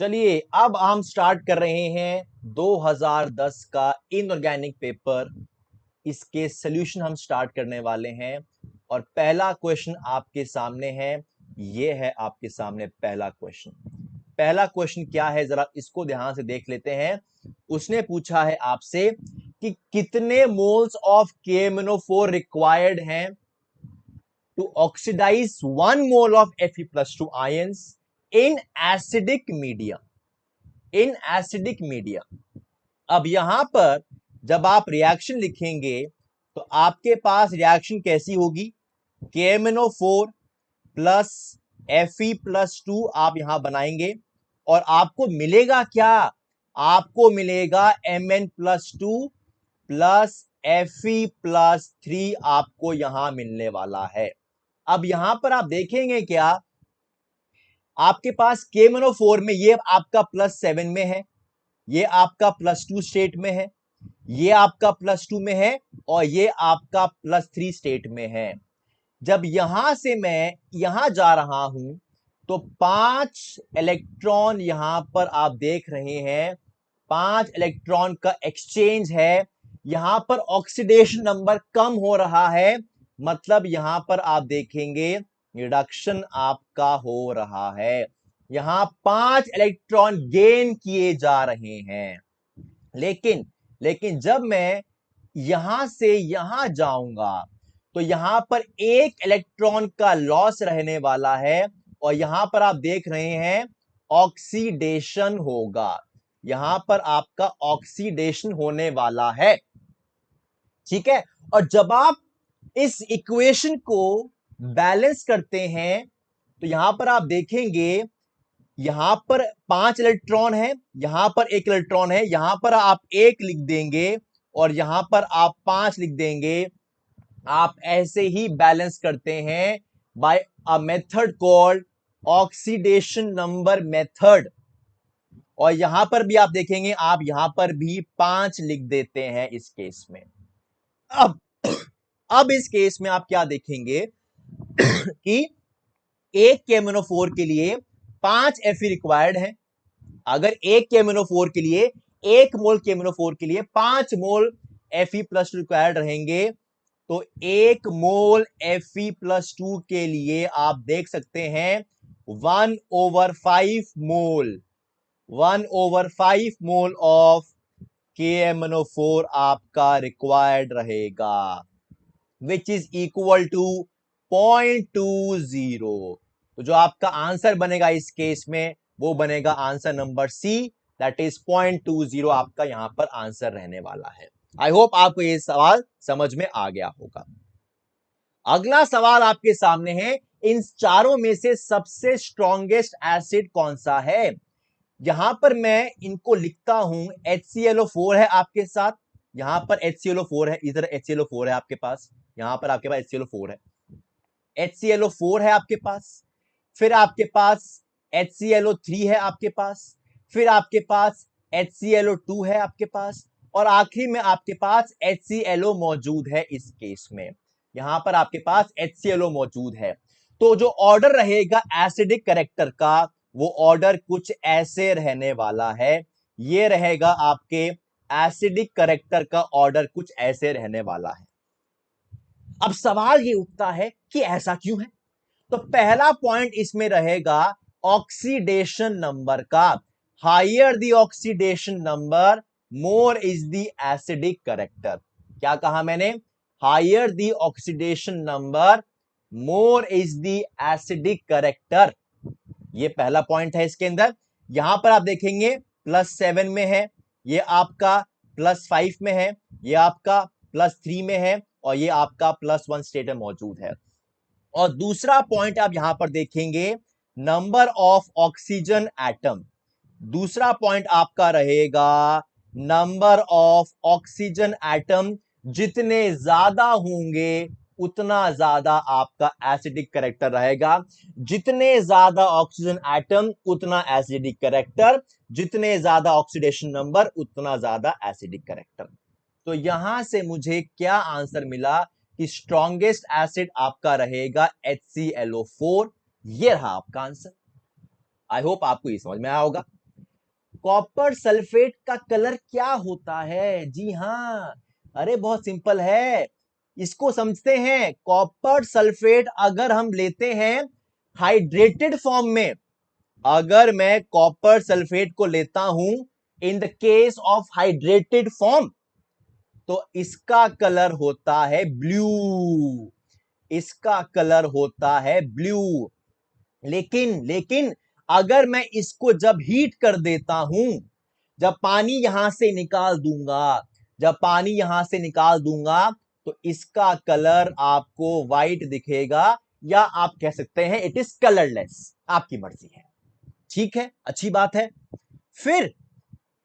चलिए अब हम स्टार्ट कर रहे हैं 2010 का इनऑर्गेनिक पेपर। इसके सॉल्यूशन हम स्टार्ट करने वाले हैं और पहला क्वेश्चन आपके सामने है। ये है आपके सामने पहला क्वेश्चन। पहला क्वेश्चन क्या है, जरा इसको ध्यान से देख लेते हैं। उसने पूछा है आपसे कि कितने मोल्स ऑफ KMnO4 रिक्वायर्ड हैं to oxidize 1 mole of Fe+2 ions in acidic medium। In acidic medium. अब यहां पर जब आप रिएक्शन लिखेंगे तो आपके पास रिएक्शन कैसी होगी, KMnO4 प्लस Fe+2 आप यहां बनाएंगे और आपको मिलेगा क्या, आपको मिलेगा Mn+2 प्लस Fe+3 आपको यहां मिलने वाला है। अब यहां पर आप देखेंगे क्या, आपके पास KMnO4 में ये आपका +7 में है, ये आपका +2 स्टेट में है, ये आपका +2 में है और ये आपका +3 स्टेट में है। जब यहां से मैं यहां जा रहा हूं तो 5 इलेक्ट्रॉन यहां पर आप देख रहे हैं, 5 इलेक्ट्रॉन का एक्सचेंज है। यहां पर ऑक्सीडेशन नंबर कम हो रहा है, मतलब यहां पर आप देखेंगे रिडक्शन आपका हो रहा है। यहां 5 इलेक्ट्रॉन गेन किए जा रहे हैं। लेकिन जब मैं यहां से यहां जाऊंगा तो यहां पर एक इलेक्ट्रॉन का लॉस रहने वाला है और यहां पर आप देख रहे हैं ऑक्सीडेशन होगा। यहां पर आपका ऑक्सीडेशन होने वाला है, ठीक है। और जब आप इस इक्वेशन को बैलेंस करते हैं तो यहां पर आप देखेंगे यहां पर 5 इलेक्ट्रॉन है, यहां पर 1 इलेक्ट्रॉन है, यहां पर आप 1 लिख देंगे और यहां पर आप 5 लिख देंगे। आप ऐसे ही बैलेंस करते हैं by a method called oxidation number method. और यहां पर भी आप देखेंगे, आप यहां पर भी 5 लिख देते हैं इस केस में। अब अब इस केस में आप क्या देखेंगे कि एक KMnO4 के लिए 5 Fe रिक्वायर्ड है। अगर एक KMnO4 के लिए 1 मोल KMnO4 के लिए 5 मोल Fe+ रिक्वायर्ड रहेंगे, तो 1 मोल Fe+2 के लिए आप देख सकते हैं 1/5 मोल, 1/5 मोल ऑफ KMnO4 आपका रिक्वायर्ड रहेगा, विच इज इक्वल टू 0.20। तो जो आपका आंसर बनेगा इस केस में वो बनेगा answer number C, that is 0.20 आपका यहां पर आंसर रहने वाला है। आई होप आपको ये सवाल समझ में आ गया होगा। अगला सवाल आपके सामने है, इन चारों में से सबसे स्ट्रॉन्गेस्ट एसिड कौन सा है। यहां पर मैं इनको लिखता हूं, HClO4 है आपके साथ, यहां पर HClO4 है, इधर HClO4 है आपके पास, यहां पर आपके पास HClO4 है, HClO4 है आपके पास, फिर आपके पास HClO3 है आपके पास, फिर आपके पास HClO2 है आपके पास और आखिरी में आपके पास HClO मौजूद है। इस केस में यहां पर आपके पास HClO मौजूद है। तो जो ऑर्डर रहेगा एसिडिक कैरेक्टर का वो ऑर्डर कुछ ऐसे रहने वाला है। ये रहेगा आपके एसिडिक कैरेक्टर का ऑर्डर कुछ ऐसे रहने वाला है। अब सवाल ये उठता है कि ऐसा क्यों है। तो पहला पॉइंट इसमें रहेगा ऑक्सीडेशन नंबर का। Higher the oxidation number more is the acidic character. क्या कहा मैंने, higher the oxidation number more is the acidic character. ये पहला पॉइंट है इसके अंदर। यहां पर आप देखेंगे +7 में है, ये आपका +5 में है, ये आपका +3 में है और ये आपका +1 स्टेट में मौजूद है। और दूसरा पॉइंट आप यहां पर देखेंगे नंबर ऑफ ऑक्सीजन एटम। दूसरा पॉइंट आपका रहेगा नंबर ऑफ ऑक्सीजन एटम। जितने ज्यादा होंगे उतना ज्यादा आपका एसिडिक कैरेक्टर रहेगा। जितने ज्यादा ऑक्सीजन एटम उतना एसिडिक कैरेक्टर, जितने ज्यादा ऑक्सीडेशन नंबर उतना ज्यादा एसिडिक कैरेक्टर। तो यहां से मुझे क्या आंसर मिला कि स्ट्रॉन्गेस्ट एसिड आपका रहेगा HClO4। ये रहा आपका आंसर। आई होप आपको ये समझ में आया होगा। कॉपर सल्फेट का कलर क्या होता है? जी हां, अरे बहुत सिंपल है, इसको समझते हैं। कॉपर सल्फेट अगर हम लेते हैं हाइड्रेटेड फॉर्म में, अगर मैं कॉपर सल्फेट को लेता हूं in the case of hydrated form, तो इसका कलर होता है ब्लू, इसका कलर होता है ब्लू। लेकिन लेकिन अगर मैं इसको जब हीट कर देता हूं, जब पानी यहां से निकाल दूंगा, जब पानी यहां से निकाल दूंगा, तो इसका कलर आपको व्हाइट दिखेगा, या आप कह सकते हैं इट इज कलरलेस, आपकी मर्जी है। ठीक है, अच्छी बात है। फिर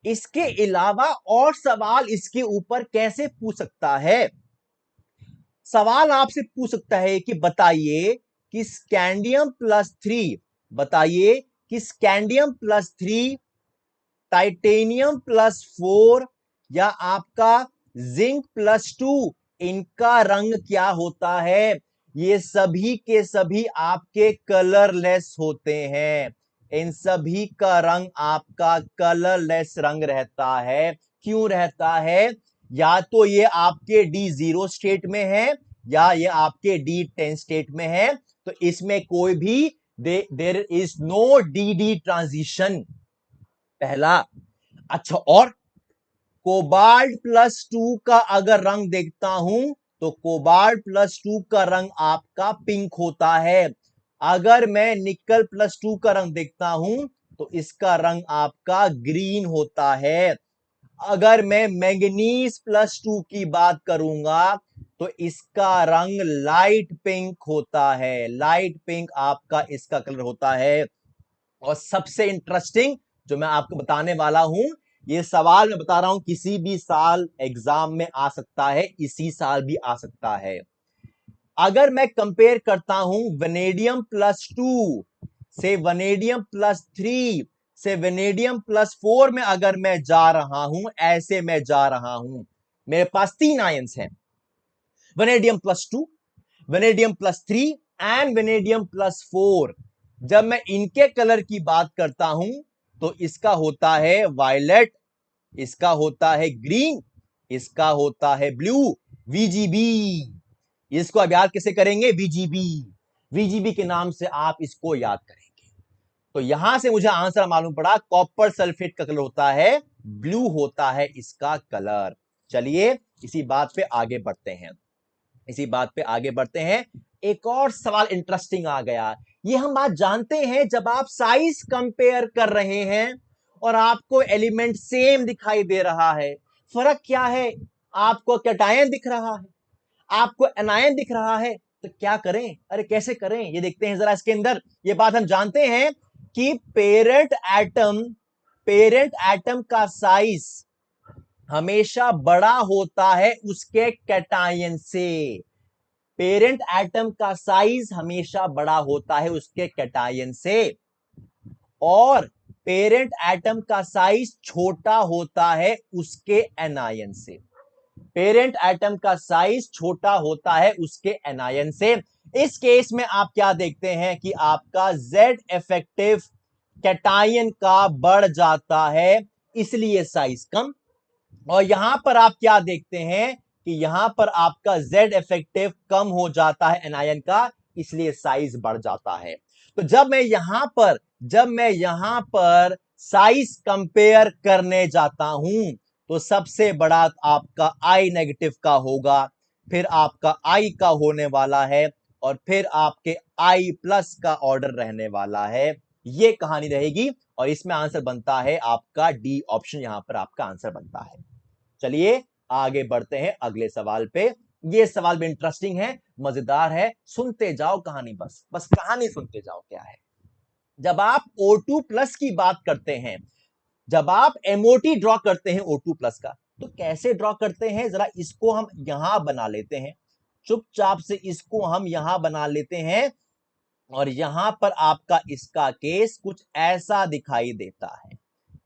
इसके अलावा और सवाल इसके ऊपर कैसे पूछ सकता है? सवाल आपसे पूछ सकता है कि बताइए कि स्कैंडियम प्लस थ्री, बताइए कि scandium plus three, titanium plus four, या आपका जिंक प्लस टू, इनका रंग क्या होता है? ये सभी के सभी आपके कलरलेस होते हैं, इन सभी का रंग आपका कलरलेस रंग रहता है। क्यों रहता है? या तो ये आपके D0 स्टेट में है, या ये आपके D10 स्टेट में है, तो इसमें कोई भी there is no DD transition, पहला। अच्छा, और कोबाल्ट प्लस टू का अगर रंग देखता हूं, तो कोबाल्ट प्लस टू का रंग आपका पिंक होता है। अगर मैं निकल प्लस टू का रंग देखता हूं, तो इसका रंग आपका ग्रीन होता है। अगर मैं मैंगनीज प्लस टू की बात करूंगा, तो इसका रंग लाइट पिंक होता है, लाइट पिंक आपका इसका कलर होता है। और सबसे इंटरेस्टिंग जो मैं आपको बताने वाला हूं, ये सवाल मैं बता रहा हूं किसी भी साल एग्जाम में आ सकता है, इसी साल भी आ सकता है। अगर मैं कंपेयर करता हूं वेनेडियम प्लस टू से वेनेडियम प्लस थ्री से वेनेडियम प्लस फोर में अगर मैं जा रहा हूं, ऐसे मैं जा रहा हूं, मेरे पास तीन आयंस हैं, vanadium plus two, vanadium plus three and vanadium plus four. जब मैं इनके कलर की बात करता हूं, तो इसका होता है वायलेट, इसका होता है ग्रीन, इसका होता है ब्लू, VGB। इसको अब याद कैसे करेंगे? VGB, VGB के नाम से आप इसको याद करेंगे। तो यहां से मुझे आंसर मालूम पड़ा, कॉपर सल्फेट का कलर होता है ब्लू, होता है इसका कलर। चलिए इसी बात पे आगे बढ़ते हैं, इसी बात पे आगे बढ़ते हैं। एक और सवाल इंटरेस्टिंग आ गया। ये हम बात जानते हैं, जब आप साइज कंपेयर कर रहे हैं और आपको एलिमेंट सेम दिखाई दे रहा है, फर्क क्या है? आपको कैटायन दिख रहा है, आपको एनायन दिख रहा है, तो क्या करें? अरे कैसे करें, ये देखते हैं जरा इसके अंदर। ये बात हम जानते हैं कि पेरेंट एटम का साइज हमेशा बड़ा होता है उसके कैटायन से। पेरेंट एटम का साइज हमेशा बड़ा होता है उसके कैटायन से, और पेरेंट एटम का साइज छोटा होता है उसके एनायन से। पेरेंट एटम का साइज छोटा होता है उसके एनायन से। इस केस में आप क्या देखते हैं कि आपका Z इफेक्टिव कैटायन का बढ़ जाता है, इसलिए साइज कम। और यहां पर आप क्या देखते हैं कि यहां पर आपका Z इफेक्टिव कम हो जाता है एनायन का, इसलिए साइज बढ़ जाता है। तो जब मैं यहां पर साइज कंपेयर करने जाता हूं, तो सबसे बड़ा आपका I नेगेटिव का होगा, फिर आपका I का होने वाला है, और फिर आपके I प्लस का ऑर्डर रहने वाला है। ये कहानी रहेगी, और इसमें आंसर बनता है आपका D ऑप्शन, यहां पर आपका आंसर बनता है। चलिए आगे बढ़ते हैं अगले सवाल पे। ये सवाल भी इंटरेस्टिंग है, मजेदार है, सुनते जाओ कहानी, बस बस कहानी सुनते जाओ। क्या है? जब आप O2 प्लस की बात करते हैं, जब आप MOT ड्रॉ करते हैं O2 प्लस का, तो कैसे ड्रॉ करते हैं? जरा इसको हम यहां बना लेते हैं, चुपचाप से इसको हम यहां बना लेते हैं, और यहां पर आपका इसका केस कुछ ऐसा दिखाई देता है।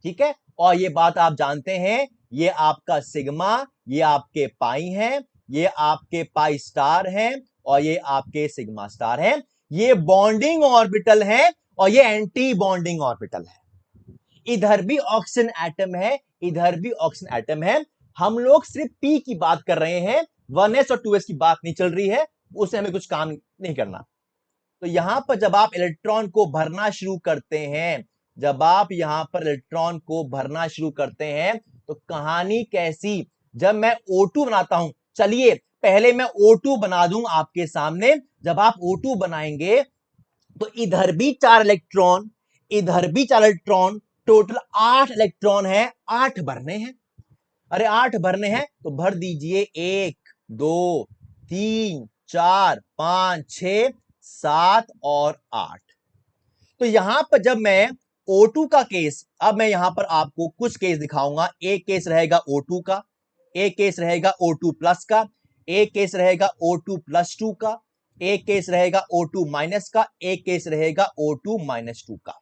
ठीक है, और ये बात आप जानते हैं, ये आपका सिग्मा, ये आपके पाई हैं, ये आपके पाई स्टार हैं, और ये आपके सिग्मा स्टार हैं। ये बॉन्डिंग ऑर्बिटल है, और ये एंटी बॉन्डिंग ऑर्बिटल है। इधर भी ऑक्सीजन एटम है, इधर भी ऑक्सीजन एटम है। हम लोग सिर्फ पी की बात कर रहे हैं, 1s और 2s की बात नहीं चल रही है, उससे हमें कुछ काम नहीं करना। तो यहां पर जब आप इलेक्ट्रॉन को भरना शुरू करते हैं, जब आप यहां पर इलेक्ट्रॉन को भरना शुरू करते हैं, तो कहानी कैसी, जब मैं O2 बनाता हूं, चलिए पहले मैं O2 बना दूं आपके सामने। जब आप O2 बनाएंगे तो इधर भी 4 इलेक्ट्रॉन, इधर भी 4 इलेक्ट्रॉन, टोटल 8 इलेक्ट्रॉन है, 8 भरने हैं। अरे 8 भरने हैं तो भर दीजिए, 1 2 3 4 5 6 7 और 8। तो यहां पर जब मैं O2 का केस, अब मैं यहां पर आपको कुछ केस दिखाऊंगा। एक केस रहेगा O2 का, एक केस रहेगा O2 प्लस का, एक केस रहेगा O2 प्लस 2 का, एक केस रहेगा O2 माइनस का, एक केस रहेगा O2 माइनस 2 का।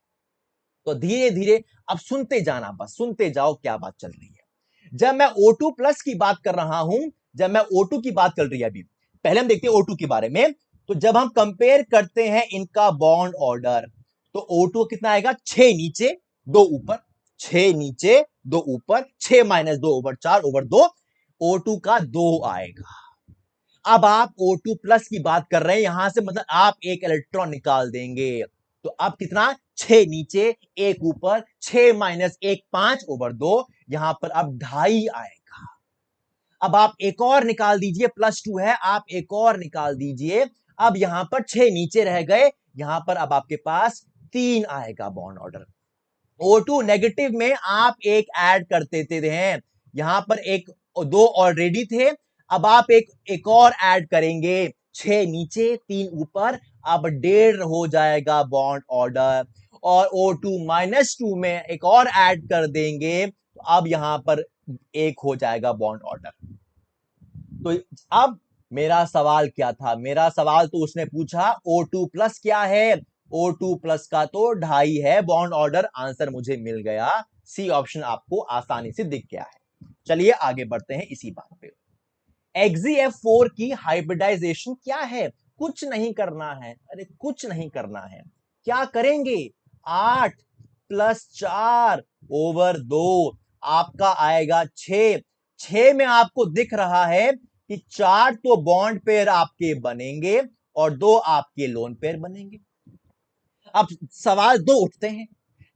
तो धीरे धीरे अब सुनते जाना, बस सुनते जाओ क्या बात चल रही है। जब मैं O2 प्लस की बात कर रहा हूं, जब मैं O2 की बात चल रही है, अभी पहले हम देखते हैं O2 के बारे में। तो जब हम कंपेयर करते हैं इनका बॉन्ड ऑर्डर, तो O2 कितना आएगा, 6 नीचे 2 ऊपर, 6 नीचे 2 ऊपर, 6 माइनस 2 ओवर 4 ओवर 2, O2 का 2 आएगा। अब आप O2 प्लस की बात कर रहे हैं, यहां से मतलब आप एक इलेक्ट्रॉन निकाल देंगे। तो अब कितना, 6 नीचे 1 ऊपर, 6 माइनस 1 5 ओवर 2, यहां पर अब 2.5 आएगा। अब आप एक और निकाल दीजिए, प्लस 2 है, आप एक और निकाल दीजिए। अब यहां पर 6 नीचे रह गए, यहां पर अब आपके पास 3 आएगा बॉन्ड ऑर्डर। O2 नेगेटिव में आप एक ऐड करते थे हैं, यहां पर एक 2 ऑलरेडी थे, अब आप एक और ऐड करेंगे, 6 नीचे 3 ऊपर, अब 1.5 हो जाएगा बॉन्ड ऑर्डर। और O2 माइनस 2 में एक और ऐड कर देंगे, तो अब यहां पर 1 हो जाएगा बॉन्ड ऑर्डर। तो अब मेरा सवाल क्या था, मेरा सवाल तो उसने पूछा O2 प्लस क्या है, O2 प्लस का तो 2.5 है बॉन्ड ऑर्डर, आंसर मुझे मिल गया, सी ऑप्शन आपको आसानी से दिख गया है। चलिए आगे बढ़ते हैं इसी बात पे। XeF4 की हाइब्रिडाइजेशन क्या है, कुछ नहीं करना है, अरे कुछ नहीं करना है, क्या करेंगे, 8 प्लस 4 ओवर 2, आपका आएगा 6। 6 में आपको दिख रहा है कि 4 तो बॉन्ड पेयर आपके बनेंगे और 2 आपके लोन पेयर बनेंगे। अब सवाल 2 उठते हैं,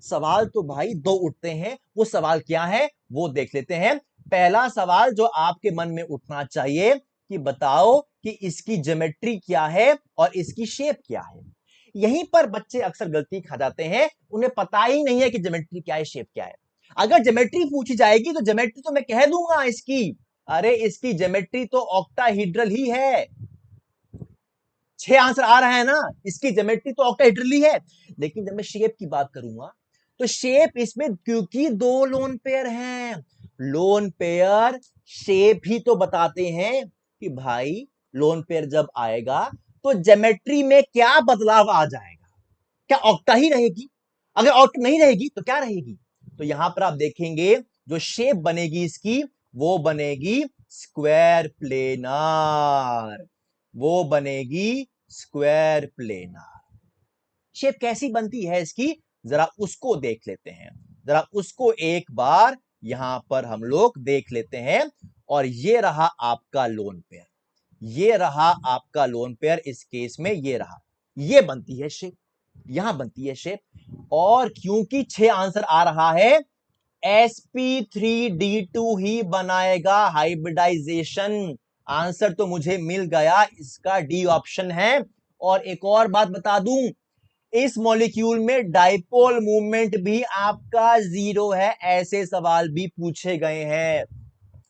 सवाल तो भाई 2 उठते हैं, वो सवाल क्या है वो देख लेते हैं। पहला सवाल जो आपके मन में उठना चाहिए कि बताओ कि इसकी ज्योमेट्री क्या है और इसकी शेप क्या है। यहीं पर बच्चे अक्सर गलती खा जाते हैं, उन्हें पता ही नहीं है कि ज्योमेट्री क्या है, शेप क्या है। अगर ज्योमेट्री पूछी जाएगी तो ज्योमेट्री तो मैं कह दूंगा इसकी, अरे इसकी ज्योमेट्री तो ऑक्टाहेड्रल ही है। 6 आंसर आ रहा है ना, इसकी ज्योमेट्री तो ऑक्टाहेड्रल ही है। लेकिन जब मैं शेप की बात करूंगा तो शेप इसमें, क्योंकि 2 लोन पेयर हैं, लोन पेयर शेप ही तो बताते हैं कि भाई लोन पेयर जब आएगा तो ज्योमेट्री में क्या बदलाव आ जाएगा, क्या ऑक्टा ही रहेगी, अगर ऑक्टा नहीं रहेगी तो क्या रहेगी। तो यहां पर आप देखेंगे जो शेप बनेगी इसकी, वो बनेगी स्क्वायर प्लेनार, वो बनेगी स्क्वायर प्लेनार। शेप कैसी बनती है इसकी, जरा उसको देख लेते हैं, जरा उसको एक बार यहां पर हम लोग देख लेते हैं। और ये रहा आपका लोन पेयर, ये रहा आपका लोन पेयर, इस केस में ये रहा, ये बनती है शेप, यहां बनती है शेप। और क्योंकि 6 आंसर आ रहा है, sp3d2 ही बनाएगा हाइब्रिडाइजेशन, आंसर तो मुझे मिल गया, इसका डी ऑप्शन है। और एक और बात बता दूं, इस मॉलिक्यूल में डाइपोल मूवमेंट भी आपका 0 है, ऐसे सवाल भी पूछे गए हैं,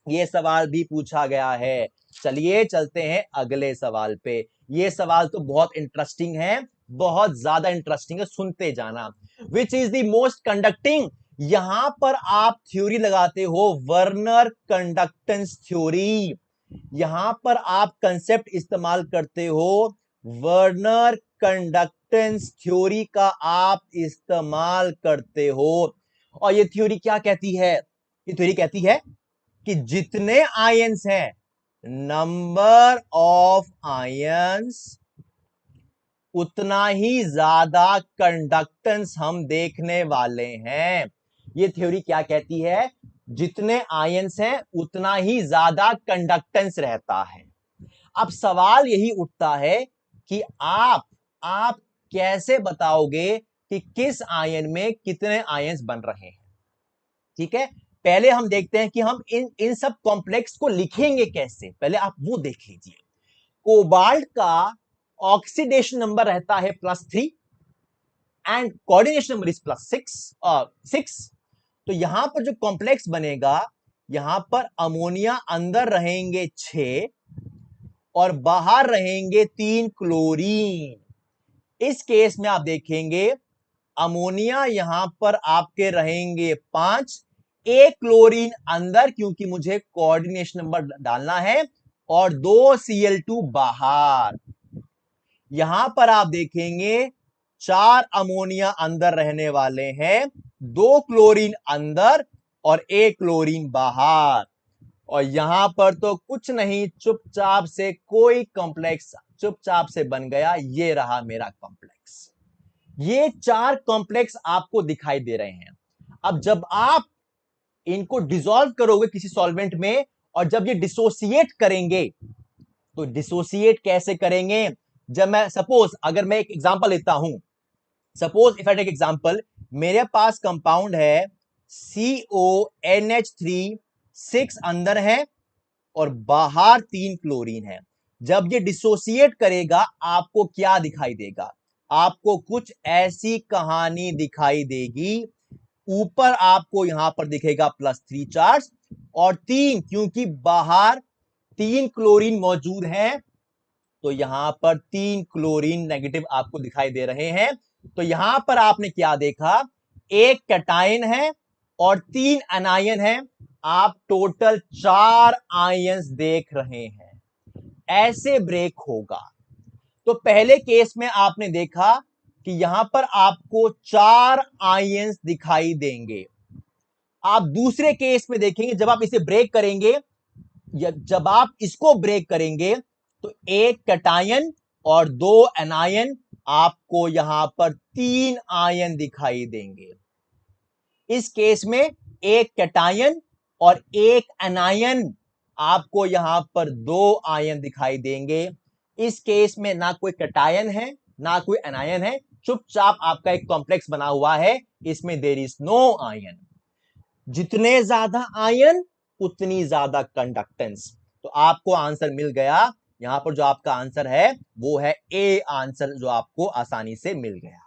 ये सवाल भी पूछा गया है। चलिए चलते हैं अगले सवाल पे, ये सवाल तो बहुत इंटरेस्टिंग है, बहुत ज्यादा इंटरेस्टिंग है, सुनते जाना। Which is the most conducting, यहां पर आप थ्योरी लगाते हो वर्नर कंडक्टेंस थ्योरी, यहां पर आप कंसेप्ट इस्तेमाल करते हो वर्नर कंडक्टेंस थ्योरी का, आप इस्तेमाल करते हो। और ये थ्योरी क्या कहती है, ये थ्योरी कहती है कि जितने आयंस हैं, नंबर ऑफ आयंस, उतना ही ज्यादा कंडक्टेंस हम देखने वाले हैं। ये थ्योरी क्या कहती है? जितने आयंस हैं उतना ही ज्यादा कंडक्टेंस रहता है। अब सवाल यही उठता है कि आप कैसे बताओगे कि किस आयन में कितने आयंस बन रहे हैं? ठीक है, पहले हम देखते हैं कि हम इन सब कॉम्प्लेक्स को लिखेंगे कैसे, पहले आप वो देख लीजिए। कोबाल्ट का ऑक्सीडेशन नंबर रहता है +3 एंड कोऑर्डिनेशन नंबर इज +6। तो यहां पर जो कॉम्प्लेक्स बनेगा, यहां पर अमोनिया अंदर रहेंगे 6 और बाहर रहेंगे 3 क्लोरीन। इस केस में आप देखेंगे अमोनिया यहां पर आपके रहेंगे 5, एक क्लोरीन अंदर क्योंकि मुझे कोऑर्डिनेशन नंबर डालना है, और 2 Cl2 बाहर। यहां पर आप देखेंगे 4 अमोनिया अंदर रहने वाले हैं, 2 क्लोरीन अंदर और 1 क्लोरीन बाहर। और यहां पर तो कुछ नहीं, चुपचाप से कोई कॉम्प्लेक्स चुपचाप से बन गया। ये रहा मेरा कॉम्प्लेक्स। ये 4 कॉम्प्लेक्स आपको दिखाई दे रहे हैं। अब जब आप इनको डिसॉल्व करोगे किसी सॉल्वेंट में, और जब ये डिसोसिएट करेंगे, तो डिसोसिएट कैसे करेंगे? जब मैं सपोज अगर मैं एक एग्जांपल लेता हूं, suppose if I take example, मेरे पास कंपाउंड है CONH3, 6 अंदर है और बाहर 3 क्लोरीन है। जब ये डिसोसिएट करेगा आपको क्या दिखाई देगा? आपको कुछ ऐसी कहानी दिखाई देगी। ऊपर आपको यहां पर दिखेगा +3 चार्ज, और 3 क्योंकि बाहर 3 क्लोरीन मौजूद हैं, तो यहां पर 3 क्लोरीन नेगेटिव आपको दिखाई दे रहे हैं। तो यहां पर आपने क्या देखा? एक कैटायन है और 3 एनायन है। आप टोटल 4 आयंस देख रहे हैं। ऐसे ब्रेक होगा। तो पहले केस में आपने देखा कि यहां पर आपको 4 आयंस दिखाई देंगे। आप दूसरे केस में देखेंगे, जब आप इसे ब्रेक करेंगे, जब आप इसको ब्रेक करेंगे, तो एक कैटायन और 2 एनायन, आपको यहां पर 3 आयन दिखाई देंगे। इस केस में एक कैटायन और एक एनायन, आपको यहां पर 2 आयन दिखाई देंगे। इस केस में ना कोई कैटायन है ना कोई एनायन है, चुपचाप आपका एक कॉम्प्लेक्स बना हुआ है, इसमें देयर इज नो आयन। जितने ज्यादा आयन उतनी ज्यादा कंडक्टेंस। तो आपको आंसर मिल गया। यहां पर जो आपका आंसर है वो है ए आंसर, जो आपको आसानी से मिल गया।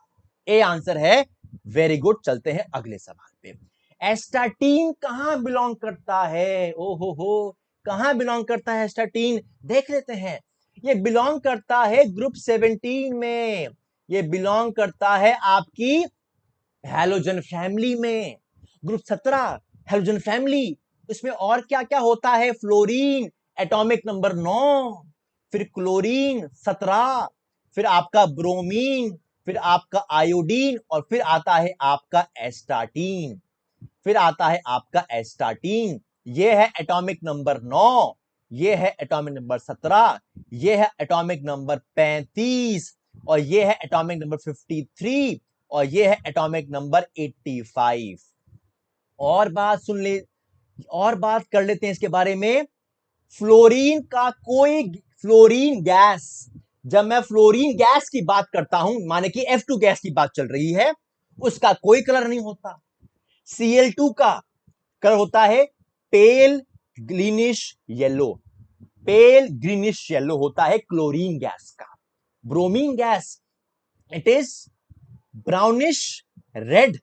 ए आंसर है। Very good. चलते हैं अगले सवाल पे। एस्टाटीन कहां बिलोंग करता है? ओहो हो, कहां बिलोंग करता है एस्टाटीन? देख लेते हैं। ये बिलोंग करता है ग्रुप 17 में। ये बिलोंग करता है आपकी हैलोजन फैमिली में। Group 17 halogen family. इसमें और क्या क्या होता है? फ्लोरीन एटॉमिक नंबर 9, फिर क्लोरीन 17, फिर आपका ब्रोमीन, फिर आपका आयोडीन, और फिर आता है आपका एस्टाटीन। फिर आता है आपका एस्टाटीन। ये है एटॉमिक नंबर 9, ये है एटॉमिक नंबर 17, ये है एटॉमिक नंबर 35, और ये है एटॉमिक नंबर 53, और ये है एटॉमिक नंबर 85। और बात सुन ले, और बात कर लेते हैं इसके बारे में। फ्लोरीन का कोई फ्लोरीन गैस, जब मैं फ्लोरीन गैस की बात करता हूं, माने कि F2 गैस की बात चल रही है, उसका कोई कलर नहीं होता। Cl2 का कलर होता है पेल ग्रीनिश येलो। पेल ग्रीनिश येलो होता है क्लोरीन गैस का। Bromine gas, it is brownish red,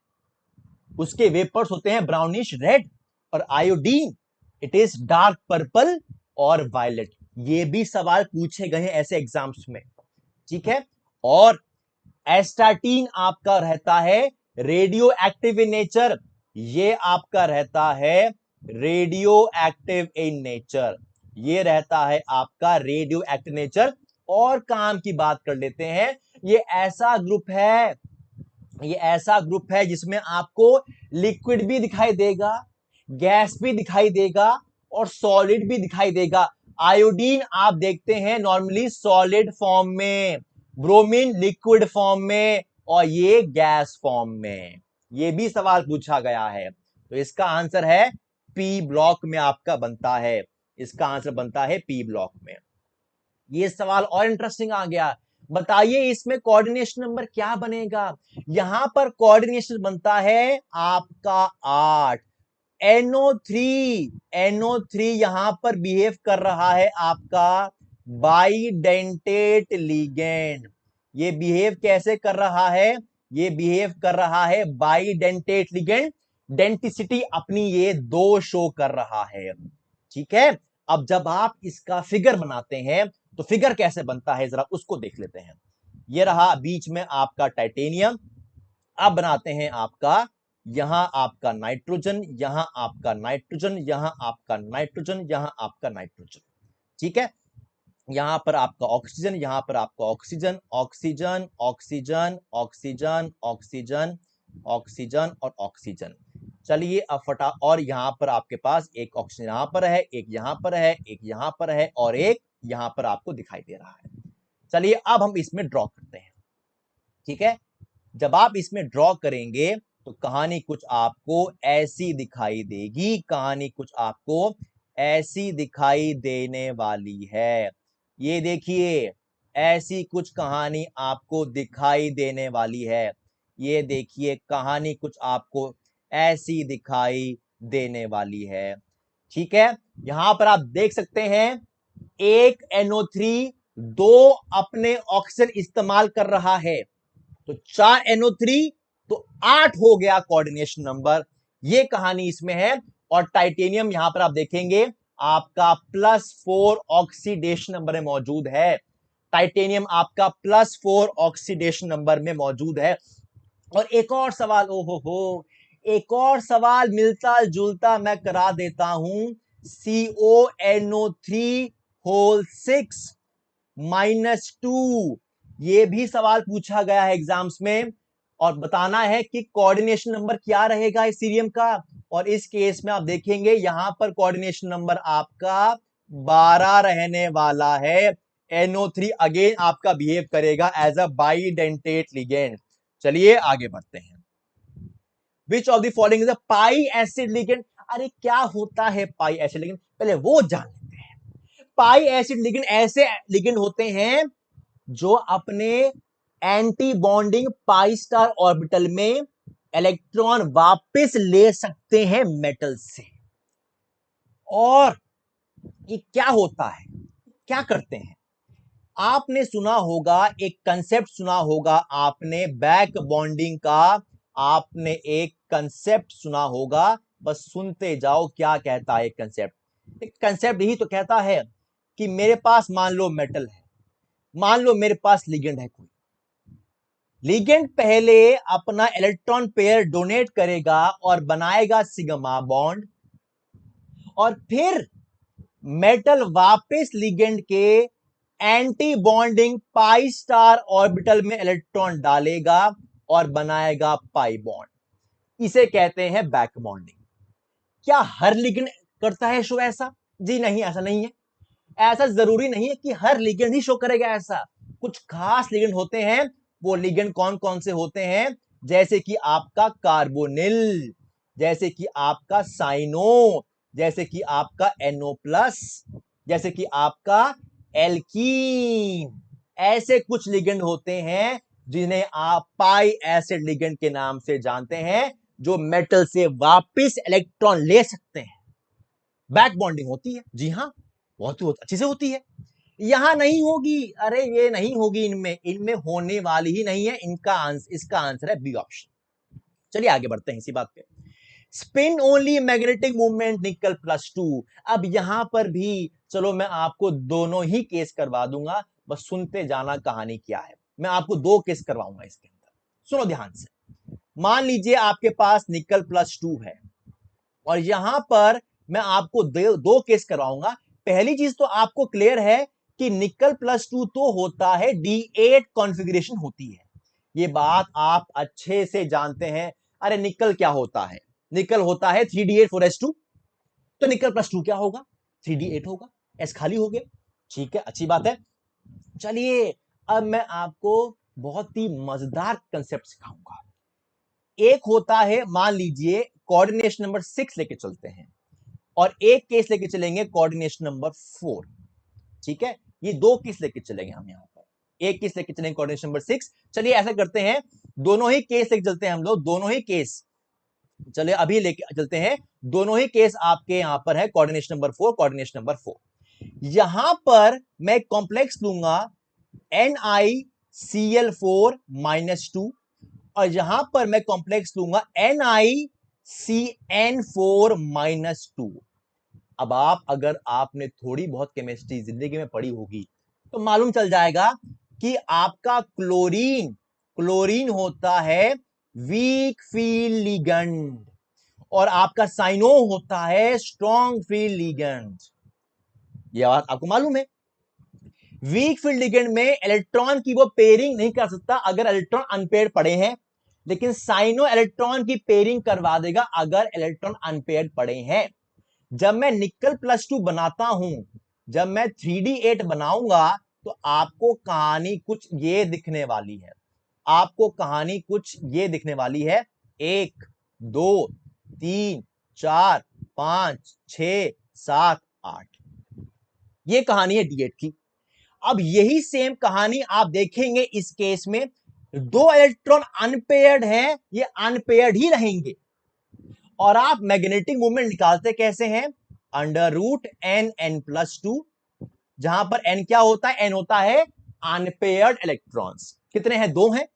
उसके वेपर्स होते हैं ब्राउनिश रेड। और iodine, it is dark purple और वायलेट। ये भी सवाल पूछे गए हैं ऐसे एग्जाम्स में। ठीक है। और एस्टाटीन आपका रहता है रेडियो एक्टिव इन नेचर। ये आपका रहता है रेडियो एक्टिव इन नेचर। ये रहता है आपका रेडियो एक्टिव नेचर। और काम की बात कर लेते हैं। ये ऐसा ग्रुप है, ये ऐसा ग्रुप है जिसमें आपको लिक्विड भी दिखाई देगा, गैस भी दिखाई देगा, और सॉलिड भी दिखाई देगा। आयोडीन आप देखते हैं नॉर्मली सॉलिड फॉर्म में, ब्रोमीन लिक्विड फॉर्म में, और ये गैस फॉर्म में। ये भी सवाल पूछा गया है। तो इसका आंसर है पी ब्लॉक में आपका बनता है, इसका आंसर बनता है पी ब्लॉक में। ये सवाल और इंटरेस्टिंग आ गया। बताइए इसमें कोऑर्डिनेशन नंबर क्या बनेगा? यहां पर कोऑर्डिनेशन बनता है आपका 8। NO3 यहां पर बिहेव कर रहा है आपका बाइडेंटेट लिगेंड। ये बिहेव कैसे कर रहा है? ये बिहेव कर रहा है बाइडेंटेट लिगेंड, डेंटिसिटी अपनी ये 2 शो कर रहा है। ठीक है, अब जब आप इसका फिगर बनाते हैं तो फिगर कैसे बनता है जरा उसको देख लेते हैं। ये रहा बीच में आपका टाइटेनियम, अब बनाते हैं आपका, यहां आपका नाइट्रोजन, यहां आपका नाइट्रोजन, यहां आपका नाइट्रोजन, यहां आपका नाइट्रोजन। ठीक है, यहां पर आपका ऑक्सीजन, यहां पर आपका oxygen, oxygen, oxygen, oxygen, oxygen, oxygen और ऑक्सीजन। चलिए अब फटा, और यहां पर आपके पास एक ऑक्सीजन यहां पर है, एक यहां पर है, एक यहां पर है और एक यहां पर आपको दिखाई दे रहा है। चलिए अब हम इसमें ड्रॉ करते हैं। ठीक है, जब आप इसमें ड्रॉ करेंगे तो कहानी कुछ आपको ऐसी दिखाई देगी, कहानी कुछ आपको ऐसी दिखाई देने वाली है। ये देखिए, ऐसी कुछ कहानी आपको दिखाई देने वाली है। ये देखिए, कहानी कुछ आपको ऐसी दिखाई देने वाली है। ठीक है, यहां पर आप देख सकते हैं एक NO3 दो अपने ऑक्सीजन इस्तेमाल कर रहा है, तो 4 NO3 तो 8 हो गया कोऑर्डिनेशन नंबर। ये कहानी इसमें है। और टाइटेनियम यहां पर आप देखेंगे आपका +4 ऑक्सीडेशन नंबर में मौजूद है। टाइटेनियम आपका +4 ऑक्सीडेशन नंबर में मौजूद है। और एक और सवाल, हो एक और सवाल मिलता जुलता मैं करा देता हूं। CONO3 होल 6 -2, ये भी सवाल पूछा गया है एग्जाम्स में, और बताना है कि कोऑर्डिनेशन नंबर क्या रहेगा इस सीरियम का। और इस केस में आप देखेंगे यहां पर कोऑर्डिनेशन नंबर आपका 12 रहने वाला है। NO3 अगेन आपका बिहेव करेगा एज अ बाइडेंटेट लिगेंड। चलिए आगे बढ़ते हैं। Which of the following is a pi acid ligand? अरे क्या होता है पाई एसिड लिगेंड, पहले वो जान लेते हैं। पाई एसिड लिगेंड ऐसे लिगेंड होते हैं जो अपने anti bonding pi star orbital में इलेक्ट्रॉन वापस ले सकते हैं मेटल से। और ये क्या होता है, क्या करते हैं? आपने सुना होगा, एक कंसेप्ट सुना होगा आपने बैक बॉन्डिंग का, आपने एक कंसेप्ट सुना होगा, बस सुनते जाओ क्या कहता है कंसेप्ट। एक कंसेप्ट यही तो कहता है कि मेरे पास मान लो मेटल है, मान लो मेरे पास लिगेंड है, कोई लिगेंड पहले अपना इलेक्ट्रॉन पेयर डोनेट करेगा और बनाएगा सिग्मा बॉन्ड, और फिर मेटल वापस लिगेंड के anti bonding pi star orbital में इलेक्ट्रॉन डालेगा और बनाएगा पाई बॉन्ड। इसे कहते हैं बैक बॉन्डिंग। क्या हर लिगेंड करता है शो ऐसा? जी नहीं, ऐसा नहीं है। ऐसा जरूरी नहीं है कि हर लिगेंड ही शो करेगा ऐसा। कुछ खास लिगेंड होते हैं। वो लिगेंड कौन कौन से होते हैं? जैसे कि आपका कार्बोनिल, जैसे कि आपका साइनो, जैसे कि आपका NO+, जैसे कि आपका एल्कीन। ऐसे कुछ लिगेंड होते हैं जिन्हें आप पाई एसिड लिगेंड के नाम से जानते हैं, जो मेटल से वापस इलेक्ट्रॉन ले सकते हैं। बैक बॉन्डिंग होती है, जी हां, बहुत अच्छी से होती है। यहां नहीं होगी, अरे ये नहीं होगी, इनमें इनमें होने वाली ही नहीं है। इसका आंसर है बी ऑप्शन। चलिए आगे बढ़ते हैं इसी बात पे। स्पिन ओनली मैग्नेटिक मूवमेंट निकल +2। अब यहां पर भी चलो मैं आपको दोनों ही केस करवा दूंगा, बस सुनते जाना कहानी क्या है। मैं आपको 2 केस करवाऊंगा इसके अंदर, सुनो ध्यान से। मान लीजिए आपके पास निकल +2 है, और यहां पर मैं आपको 2 केस करवाऊंगा। पहली चीज तो आपको क्लियर है कि निकल +2 तो होता है D8 कॉन्फ़िगरेशन होती है, ये बात आप अच्छे से जानते हैं। अरे निकल क्या होता है? निकल होता है 3D8 4S2, तो निकल +2 क्या होगा? 3D8 होगा, एस खाली हो गया। ठीक है, अच्छी बात है। चलिए अब मैं आपको बहुत ही मजेदार कंसेप्ट सिखाऊंगा। एक होता है, मान लीजिए कोऑर्डिनेशन नंबर 6 लेके चलते हैं, और एक केस लेके चलेंगे कोऑर्डिनेशन नंबर 4। ठीक है, ये दो केस लेके चलेंगे हम यहां पर। एक केस लेके चलेंगे कोऑर्डिनेशन नंबर 6। चलिए ऐसा करते हैं, दोनों ही केस लेके चलते हैं हम लोग, दोनों ही केस। चलिए अभी लेके चलते हैं, दोनों ही केस आपके यहां पर है कोऑर्डिनेशन नंबर 4, कोऑर्डिनेशन नंबर 4। यहां पर मैं कॉम्प्लेक्स लूंगा NiCl4 -2, और यहां पर मैं कॉम्प्लेक्स लूंगा NiCN4 -2। अब अगर आपने थोड़ी बहुत केमिस्ट्री जिंदगी में पढ़ी होगी तो मालूम चल जाएगा कि आपका क्लोरीन क्लोरीन होता है वीक फील्ड लिगेंड, और आपका साइनो होता है स्ट्रॉन्ग फील्ड लिगेंड। यह बात आपको मालूम है। वीक फील्ड लिगेंड में इलेक्ट्रॉन की वो पेयरिंग नहीं कर सकता अगर इलेक्ट्रॉन अनपेयर्ड पड़े हैं, लेकिन साइनो इलेक्ट्रॉन की पेयरिंग करवा देगा अगर इलेक्ट्रॉन अनपेयर्ड पड़े हैं। जब मैं निकल +2 बनाता हूं, जब मैं 3D8 बनाऊंगा, तो आपको कहानी कुछ ये दिखने वाली है। आपको कहानी कुछ ये दिखने वाली है। 1 2 3 4 5 6 7 8, ये कहानी है D8 की। अब यही सेम कहानी आप देखेंगे इस केस में, दो इलेक्ट्रॉन अनपेयर्ड हैं, ये अनपेयर्ड ही रहेंगे। और आप मैग्नेटिक मूवमेंट निकालते कैसे हैं? √NN+2, जहां पर n क्या होता है? n होता है अनपेयर्ड इलेक्ट्रॉन्स। कितने हैं? 2 हैं,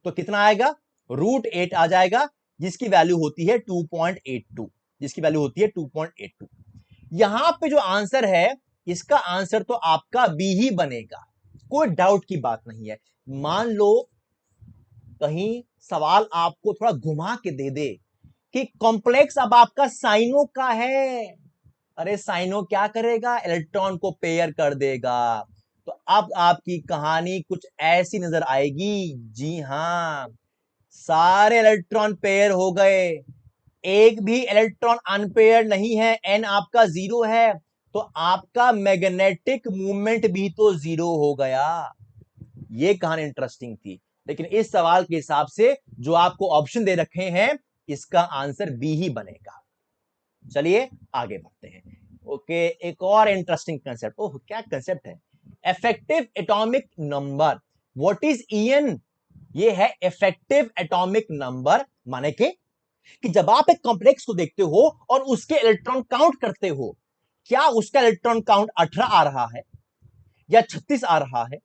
तो कितना आएगा? √8 आ जाएगा, जिसकी वैल्यू होती है 2.82, जिसकी वैल्यू होती है 2.82। यहां पे जो आंसर है, इसका आंसर तो आपका बी ही बनेगा, कोई डाउट की बात नहीं है। मान लो कहीं सवाल आपको थोड़ा घुमा के दे दे कि कॉम्प्लेक्स अब आपका साइनो का है, अरे साइनो क्या करेगा? इलेक्ट्रॉन को पेयर कर देगा। तो अब आपकी कहानी कुछ ऐसी नजर आएगी। जी हां, सारे इलेक्ट्रॉन पेयर हो गए, एक भी इलेक्ट्रॉन अनपेयर नहीं है, n आपका 0 है, तो आपका मैग्नेटिक मूवमेंट भी तो 0 हो गया। ये कहानी इंटरेस्टिंग थी, लेकिन इस सवाल के हिसाब से जो आपको ऑप्शन दे रखे हैं, इसका आंसर बी ही बनेगा। चलिए आगे बढ़ते हैं। ओके, एक और इंटरेस्टिंग कंसेप्ट। ओह, क्या कंसेप्ट है? Effective atomic number. What is EN? ये है इफेक्टिव एटॉमिक नंबर, माने कि जब आप एक कॉम्प्लेक्स को देखते हो और उसके इलेक्ट्रॉन काउंट करते हो, क्या उसका इलेक्ट्रॉन काउंट 18 आ रहा है, या 36 आ रहा है,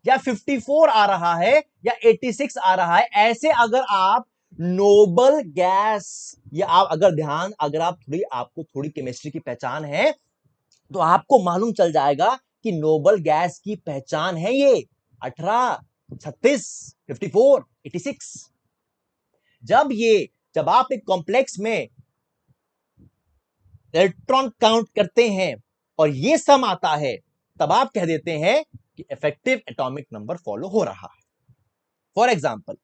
या 54 आ रहा है, या 86 आ रहा है? ऐसे अगर आप नोबल गैस, या आप अगर आप आपको थोड़ी केमिस्ट्री की पहचान है, तो आपको मालूम चल जाएगा कि नोबल गैस की पहचान है ये 18, 36, 54, 86। जब आप एक कॉम्प्लेक्स में इलेक्ट्रॉन काउंट करते हैं और ये सम आता है, तब आप कह देते हैं कि इफेक्टिव एटॉमिक नंबर फॉलो हो रहा है। फॉर एग्जाम्पल,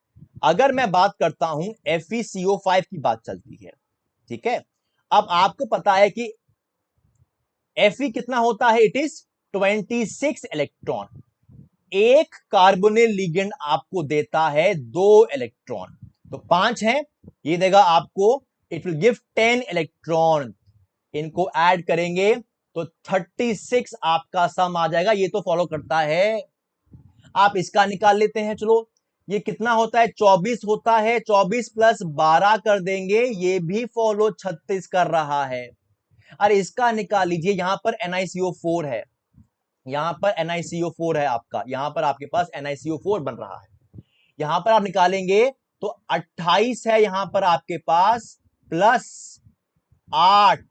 अगर मैं बात करता हूं FeCO5 की बात चलती है, ठीक है। अब आपको पता है कि Fe कितना होता है? It is 26 electron. एक कार्बोनिल लिगेंड आपको देता है 2 इलेक्ट्रॉन, तो 5 है, ये देगा आपको, इट विल गिव 10 इलेक्ट्रॉन। इनको ऐड करेंगे तो 36 आपका सम आ जाएगा। ये तो फॉलो करता है। आप इसका निकाल लेते हैं, चलो ये कितना होता है? 24 होता है, 24 + 12 कर देंगे, ये भी फॉलो 36 कर रहा है। अरे इसका निकाल लीजिए, यहां पर NiCO4 है, यहां पर NiCO4 है आपका, यहां पर आपके पास NiCO4 बन रहा है। यहां पर आप निकालेंगे तो 28 है यहां पर आपके पास, +8,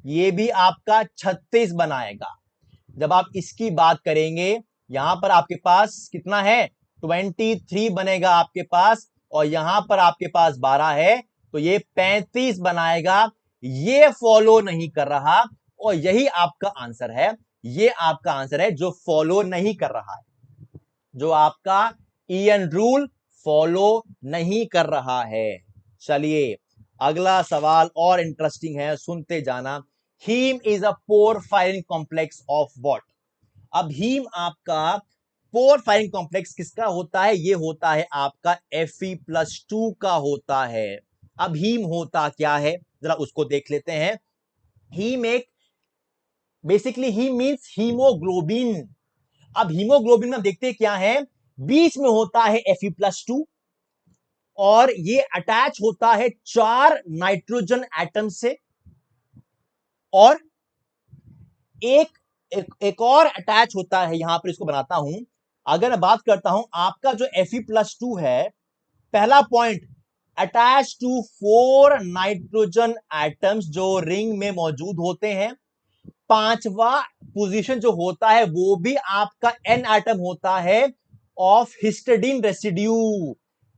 ये भी आपका 36 बनाएगा। जब आप इसकी बात करेंगे, यहां पर आपके पास कितना है? 23 बनेगा आपके पास, और यहां पर आपके पास 12 है, तो ये 35 बनाएगा। ये फॉलो नहीं कर रहा, और यही आपका आंसर है। ये आपका आंसर है जो फॉलो नहीं कर रहा है, जो आपका EN रूल फॉलो नहीं कर रहा है। चलिए अगला सवाल और इंटरेस्टिंग है, सुनते जाना। Heme is a porphyrin complex of what? अब हीम आपका फोर फायरिंग कॉम्प्लेक्स किसका होता है? ये होता है आपका Fe+2 का होता है। अब हीम होता क्या है जरा उसको देख लेते हैं। हीम एक बेसिकली हीम मींस हीमोग्लोबिन। अब हीमोग्लोबिन में देखते हैं क्या है, बीच में होता है Fe+2 और ये अटैच होता है 4 नाइट्रोजन एटम से, और एक और अटैच होता है, यहां पर इसको बनाता हूं। अगर मैं बात करता हूं आपका जो Fe+2 है, पहला point attach to 4 nitrogen atoms जो रिंग में मौजूद होते हैं। पांचवा पोजीशन जो होता है वो भी आपका N एटम होता है of histidine residue,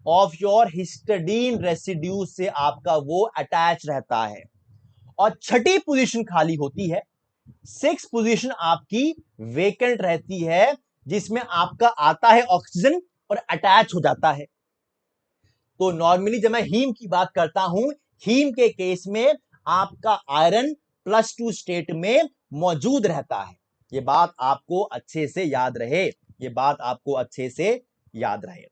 of your histidine residue से आपका वो अटैच रहता है। और छठी पोजीशन खाली होती है, 6 पोजीशन आपकी वेकेंट रहती है, जिसमें आपका आता है ऑक्सीजन और अटैच हो जाता है। तो नॉर्मली जब मैं हीम की बात करता हूं, हीम के केस में आपका आयरन +2 स्टेट में मौजूद रहता है। ये बात आपको अच्छे से याद रहे, ये बात आपको अच्छे से याद रहे।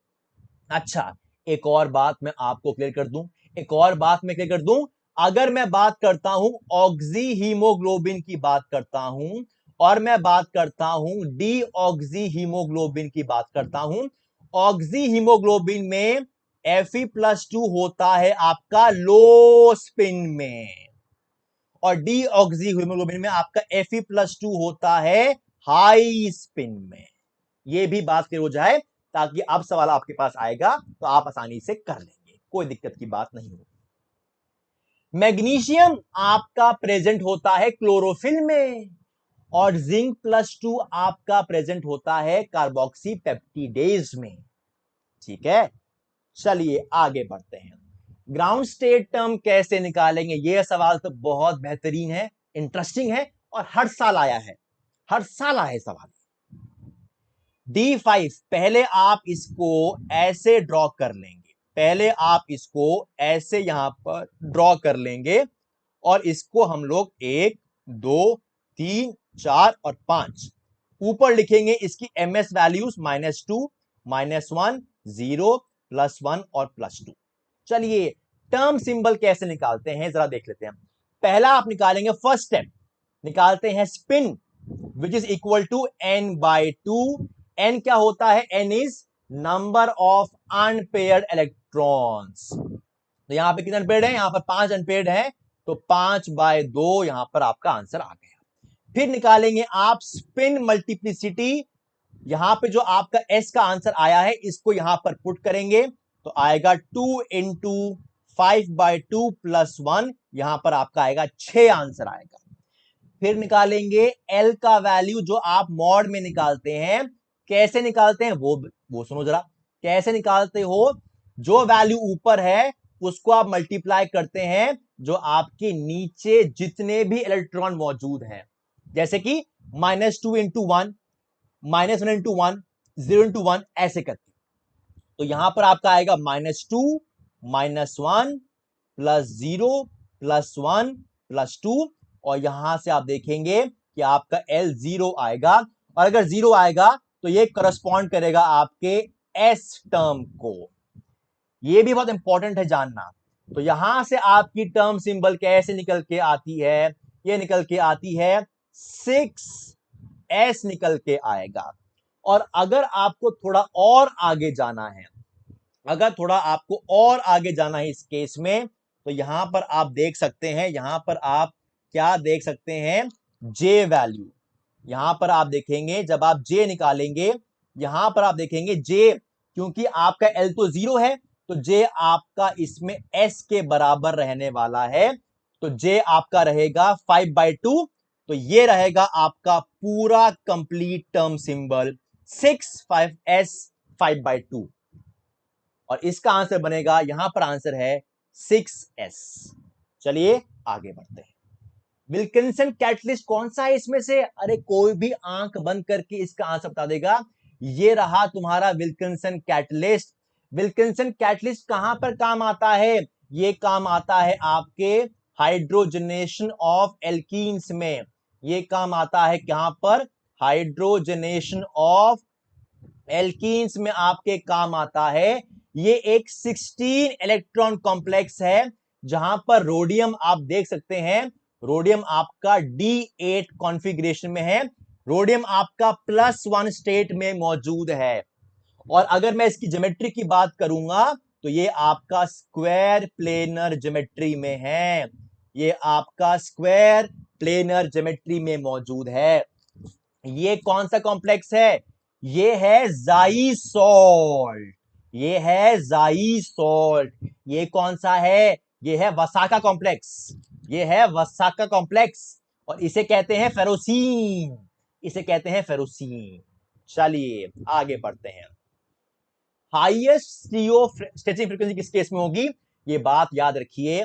अच्छा, एक और बात मैं आपको क्लियर कर दूं, एक और बात मैं क्लियर कर दूं। अगर मैं बात करता हूं ऑक्सी हीमोग्लोबिन की बात करता हूं, और मैं बात करता हूं डीऑक्सी हीमोग्लोबिन की बात करता हूं, ऑक्सी हीमोग्लोबिन में Fe+2 होता है आपका लो स्पिन में, और डीऑक्सी हीमोग्लोबिन में आपका Fe+2 होता है हाई स्पिन में। यह भी बात क्लियर हो जाए, ताकि अब सवाल आपके पास आएगा तो आप आसानी से कर लेंगे, कोई दिक्कत की बात नहीं होगी। मैग्नीशियम आपका प्रेजेंट होता है क्लोरोफिल में, और Zn+2 आपका प्रेजेंट होता है कार्बोक्सी पेप्टिडेज में। ठीक है, चलिए आगे बढ़ते हैं। ग्राउंड स्टेट टर्म कैसे निकालेंगे? यह सवाल तो बहुत बेहतरीन है, इंटरेस्टिंग है, और हर साल आया है, हर साल आया है सवाल। D5 पहले आप इसको ऐसे ड्रॉ कर लेंगे, पहले आप इसको ऐसे यहां पर ड्रॉ कर लेंगे, और इसको हम लोग 1 2 3 4 और 5 ऊपर लिखेंगे इसकी MS वैल्यूज -2 -1 0 +1 और +2। चलिए टर्म सिंबल कैसे निकालते हैं जरा देख लेते हैं। पहला आप निकालेंगे, फर्स्ट स्टेप निकालते हैं spin, which is equal to N/2। N क्या होता है? N इज नंबर ऑफ अनपेयर्ड इलेक्ट्रॉन्स। तो यहां पे कितने अनपेयर्ड है? यहां पर 5 अनपेयर्ड है, तो 5/2 यहां पर आपका आंसर आ गया। फिर निकालेंगे आप स्पिन मल्टीप्लिसिटी, यहां पे जो आपका S का आंसर आया है इसको यहां पर पुट करेंगे, तो आएगा 2 इंटू 5/2 +1, यहां पर आपका आएगा 6 आंसर आएगा। फिर निकालेंगे L का वैल्यू, जो आप मॉड में निकालते हैं। कैसे निकालते हैं वो सुनो जरा, कैसे निकालते हो? जो वैल्यू ऊपर है उसको आप मल्टीप्लाई करते हैं जो आपके नीचे जितने भी इलेक्ट्रॉन मौजूद हैं, जैसे कि -2 इंटू 1, -1 इंटू 1, 0 इंटू 1, ऐसे करके। तो यहां पर आपका आएगा -2 -1 +0 +1 +2, और यहां से आप देखेंगे कि आपका L 0 आएगा, और अगर 0 आएगा तो ये करस्पॉन्ड करेगा आपके S टर्म को। ये भी बहुत इंपॉर्टेंट है जानना। तो यहां से आपकी टर्म सिंबल कैसे निकल के आती है? ये निकल के आती है 6S निकल के आएगा। और अगर आपको थोड़ा और आगे जाना है, अगर थोड़ा आपको और आगे जाना है इस केस में, तो यहां पर आप देख सकते हैं, यहां पर आप क्या देख सकते हैं? J value. यहां पर आप देखेंगे, जब आप J निकालेंगे, यहां पर आप देखेंगे J, क्योंकि आपका L तो 0 है, तो J आपका इसमें S के बराबर रहने वाला है, तो J आपका रहेगा 5/2। तो ये रहेगा आपका पूरा कंप्लीट टर्म सिंबल 6 5S 5/2, और इसका आंसर बनेगा, यहां पर आंसर है 6S। चलिए आगे बढ़ते हैं। विल्किंसन कैटलिस्ट कौन सा है इसमें से? अरे कोई भी आंख बंद करके इसका आंसर बता देगा। ये रहा तुम्हारा विल्किंसन कैटलिस्ट। विल्किंसन कैटलिस्ट कहां पर काम आता है? ये काम आता है आपके हाइड्रोजनेशन ऑफ एल्कीन्स में। ये काम आता है कहां पर? हाइड्रोजनेशन ऑफ एल्कीन्स में आपके काम आता है। ये एक 16 इलेक्ट्रॉन कॉम्प्लेक्स है, जहां पर रोडियम आप देख सकते हैं, रोडियम आपका D8 कॉन्फ़िगरेशन में है, रोडियम आपका +1 स्टेट में मौजूद है। और अगर मैं इसकी ज्योमेट्री की बात करूंगा तो ये आपका स्क्वायर प्लेनर ज्योमेट्री में है, ये आपका स्क्वायर प्लेनर ज्योमेट्री में मौजूद है। ये कौन सा कॉम्प्लेक्स है? ये है जाइसोल्ट, ये है जाइसोल्ट। ये कौन सा है? ये है वसाका कॉम्प्लेक्स, ये है वसाका कॉम्प्लेक्स, और इसे कहते हैं फेरोसीन, इसे कहते हैं फेरोसीन। चलिए आगे बढ़ते हैं। हाईएस्ट सीओ स्ट्रेचिंग फ्रीक्वेंसी किस केस में होगी? ये बात याद रखिए,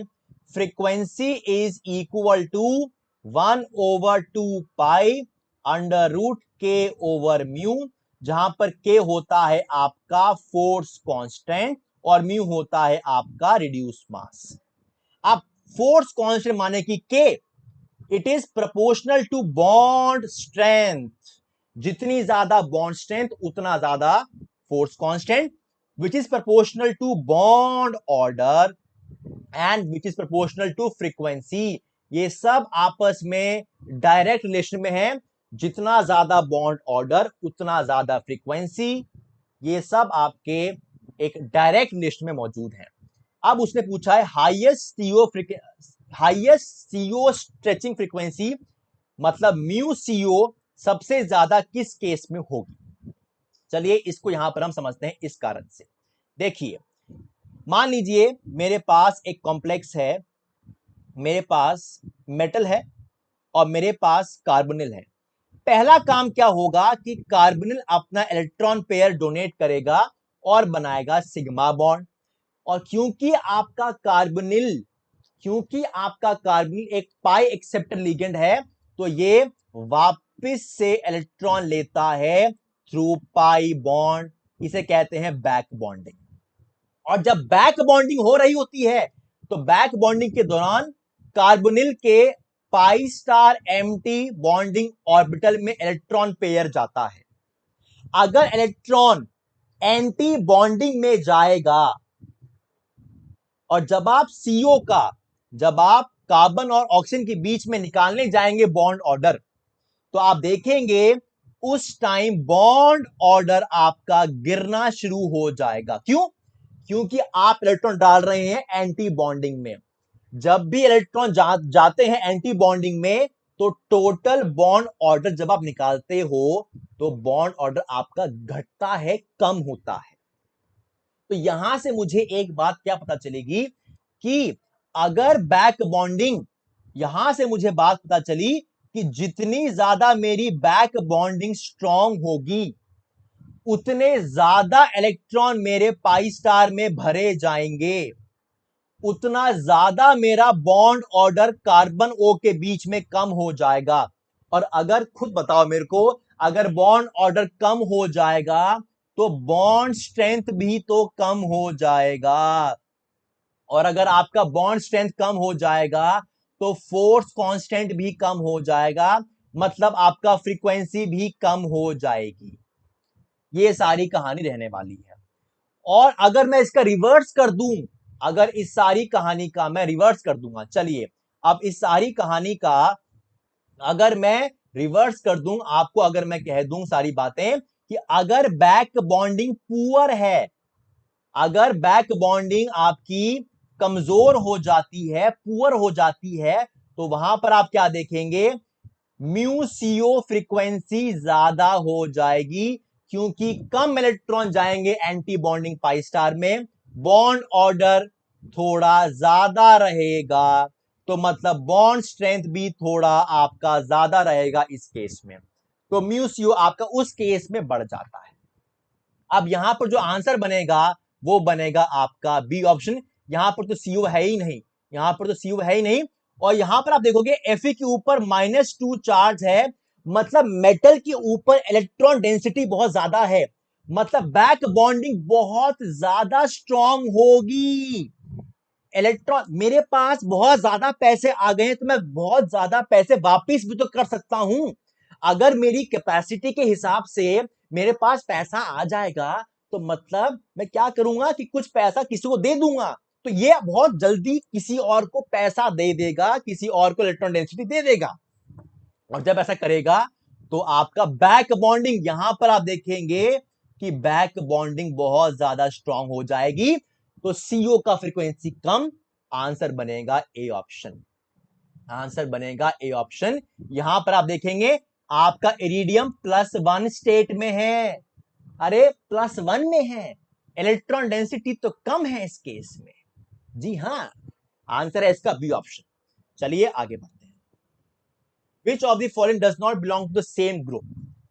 frequency is equal to 1/2 under root k over mu, जहां पर के होता है आपका फोर्स कांस्टेंट और म्यू होता है आपका रिड्यूस मास। अब फोर्स कांस्टेंट माने कि k, it is proportional to bond strength, जितनी ज्यादा बॉन्ड स्ट्रेंथ उतना ज्यादा force constant, which is proportional to bond order and which is proportional to frequency। ये सब आपस में डायरेक्ट रिलेशन में है, जितना ज्यादा बॉन्ड ऑर्डर उतना ज्यादा फ्रीक्वेंसी, ये सब आपके एक डायरेक्ट रिलेशन में मौजूद है। अब उसने पूछा है हाईएस्ट सीओ स्ट्रेचिंग फ्रीक्वेंसी, मतलब म्यू सीओ सबसे ज्यादा किस केस में होगी? चलिए इसको यहां पर हम समझते हैं इस कारण से। देखिए, मान लीजिए मेरे पास एक कॉम्प्लेक्स है, मेरे पास मेटल है और मेरे पास कार्बोनिल है। पहला काम क्या होगा कि कार्बोनिल अपना इलेक्ट्रॉन पेयर डोनेट करेगा और बनाएगा सिग्मा बॉन्ड, और क्योंकि आपका कार्बोनिल एक पाई एक्सेप्टर लिगेंड है, तो ये वापस से इलेक्ट्रॉन लेता है थ्रू पाई बॉन्ड, इसे कहते हैं बैक बॉन्डिंग। और जब बैक बॉन्डिंग हो रही होती है तो बैक बॉन्डिंग के दौरान कार्बोनिल के pi star empty bonding orbital में इलेक्ट्रॉन पेयर जाता है। अगर इलेक्ट्रॉन एंटी बॉन्डिंग में जाएगा और जब आप कार्बन और ऑक्सीजन के बीच में निकालने जाएंगे बॉन्ड ऑर्डर, तो आप देखेंगे उस टाइम बॉन्ड ऑर्डर आपका गिरना शुरू हो जाएगा। क्यों? क्योंकि आप इलेक्ट्रॉन डाल रहे हैं एंटी बॉन्डिंग में। जब भी इलेक्ट्रॉन जाते हैं एंटी बॉन्डिंग में, तो टोटल बॉन्ड ऑर्डर जब आप निकालते हो तो बॉन्ड ऑर्डर आपका घटता है, कम होता है। तो यहां से मुझे एक बात क्या पता चलेगी कि अगर बैक बॉन्डिंग, यहां से मुझे बात पता चली कि जितनी ज्यादा मेरी बैक बॉन्डिंग स्ट्रांग होगी, उतने ज्यादा इलेक्ट्रॉन मेरे पाई स्टार में भरे जाएंगे, उतना ज्यादा मेरा बॉन्ड ऑर्डर कार्बन ओ के बीच में कम हो जाएगा। और अगर खुद बताओ मेरे को, अगर बॉन्ड ऑर्डर कम हो जाएगा तो बॉन्ड स्ट्रेंथ भी तो कम हो जाएगा, और अगर आपका बॉन्ड स्ट्रेंथ कम हो जाएगा तो फोर्स कांस्टेंट भी कम हो जाएगा, मतलब आपका फ्रीक्वेंसी भी कम हो जाएगी। ये सारी कहानी रहने वाली है। और अगर मैं इसका रिवर्स कर दूं, अगर इस सारी कहानी का मैं रिवर्स कर दूंगा, चलिए अब इस सारी कहानी का अगर मैं रिवर्स कर दूं आपको, अगर मैं कह दूं सारी बातें कि अगर बैक बॉन्डिंग पुअर है, अगर बैक बॉन्डिंग आपकी कमजोर हो जाती है, पुअर हो जाती है, तो वहां पर आप क्या देखेंगे? म्यू सीओ फ्रीक्वेंसी ज्यादा हो जाएगी, क्योंकि कम इलेक्ट्रॉन जाएंगे एंटी बॉन्डिंग पाई स्टार में, बॉन्ड ऑर्डर थोड़ा ज्यादा रहेगा, तो मतलब बॉन्ड स्ट्रेंथ भी थोड़ा आपका ज्यादा रहेगा इस केस में, तो म्यू सीओ आपका उस केस में बढ़ जाता है। अब यहां पर जो आंसर बनेगा वो बनेगा आपका बी ऑप्शन। यहां पर तो सीयू है ही नहीं, यहां पर तो सीयू है ही नहीं। और यहां पर आप देखोगे Fe के ऊपर -2 चार्ज है, मतलब मेटल के ऊपर इलेक्ट्रॉन डेंसिटी बहुत ज्यादा है, मतलब बैक बॉन्डिंग बहुत ज्यादा स्ट्रांग होगी। इलेक्ट्रॉन, मेरे पास बहुत ज्यादा पैसे आ गए हैं तो मैं बहुत ज्यादा पैसे वापिस भी तो कर सकता हूं। अगर मेरी कैपेसिटी के हिसाब से मेरे पास पैसा आ जाएगा तो मतलब मैं क्या करूंगा कि कुछ पैसा किसी को दे दूंगा, तो ये बहुत जल्दी किसी और को पैसा दे देगा, किसी और को इलेक्ट्रॉन डेंसिटी दे देगा। और जब ऐसा करेगा तो आपका बैक बॉन्डिंग, यहां पर आप देखेंगे कि बैक बॉन्डिंग बहुत ज्यादा स्ट्रांग हो जाएगी, तो सीओ का फ्रीक्वेंसी कम, आंसर बनेगा ए ऑप्शन। आंसर बनेगा ए ऑप्शन। यहां पर आप देखेंगे आपका इरिडियम +1 स्टेट में है, अरे +1 में है, इलेक्ट्रॉन डेंसिटी तो कम है इस केस में। जी हां, आंसर है इसका बी ऑप्शन। चलिए आगे बढ़ते हैं। Which of the following does not belong to the same group.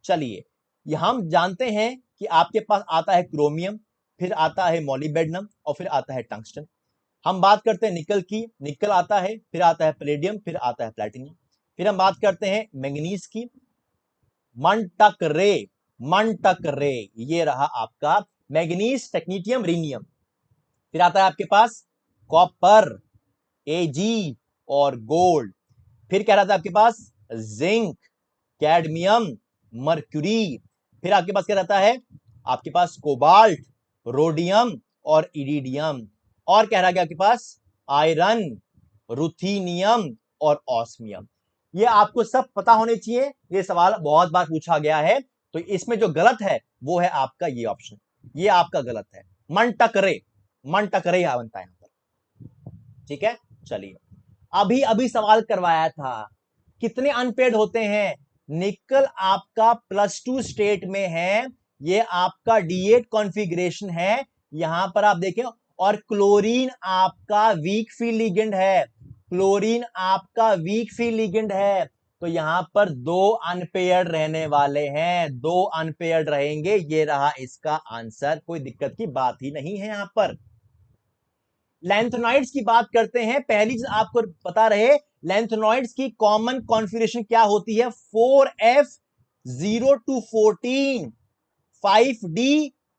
चलिए हम जानते हैं कि आपके पास आता है क्रोमियम, फिर आता है मॉलिब्डेनम और फिर आता है टंगस्टन। हम बात करते हैं निकल की, निकल आता है, फिर आता है पैलेडियम, फिर आता है प्लैटिनम। फिर हम बात करते हैं मैंगनीज की, मंटकरे, मंटकरे, ये रहा आपका मैंगनीज, टेक्नीटियम, रिनियम। फिर आता है आपके पास कॉपर, एजी और गोल्ड। फिर क्या रहता है आपके पास जिंक, कैडमियम, मर्क्यूरी। फिर आपके पास क्या रहता है, आपके पास कोबाल्ट, रोडियम और इरिडियम। और क्या रह गया आपके पास आयरन, रुथीनियम और ऑस्मियम। ये आपको सब पता होने चाहिए, ये सवाल बहुत बार पूछा गया है। तो इसमें जो गलत है वो है आपका ये ऑप्शन, ये आपका गलत है, मंटकरे, मंटकरे यहां बनता है यहां पर। ठीक है, चलिए अभी अभी सवाल करवाया था, कितने अनपेड होते हैं। निकल आपका +2 स्टेट में है, ये आपका D8 कॉन्फ़िगरेशन है, यहां पर आप देखें। और क्लोरीन आपका वीक फील्ड लिगेंड है, क्लोरीन आपका वीक फील्ड लिगेंड है, तो यहां पर 2 अनपेयर्ड रहने वाले हैं, 2 अनपेयर्ड रहेंगे। ये रहा इसका आंसर, कोई दिक्कत की बात ही नहीं है यहां पर। लैंथेनॉइड्स की बात करते हैं। पहली चीज आपको पता रहे, लैंथेनॉइड्स की कॉमन कॉन्फ़िगरेशन क्या होती है, 4f 0 to 14, 5d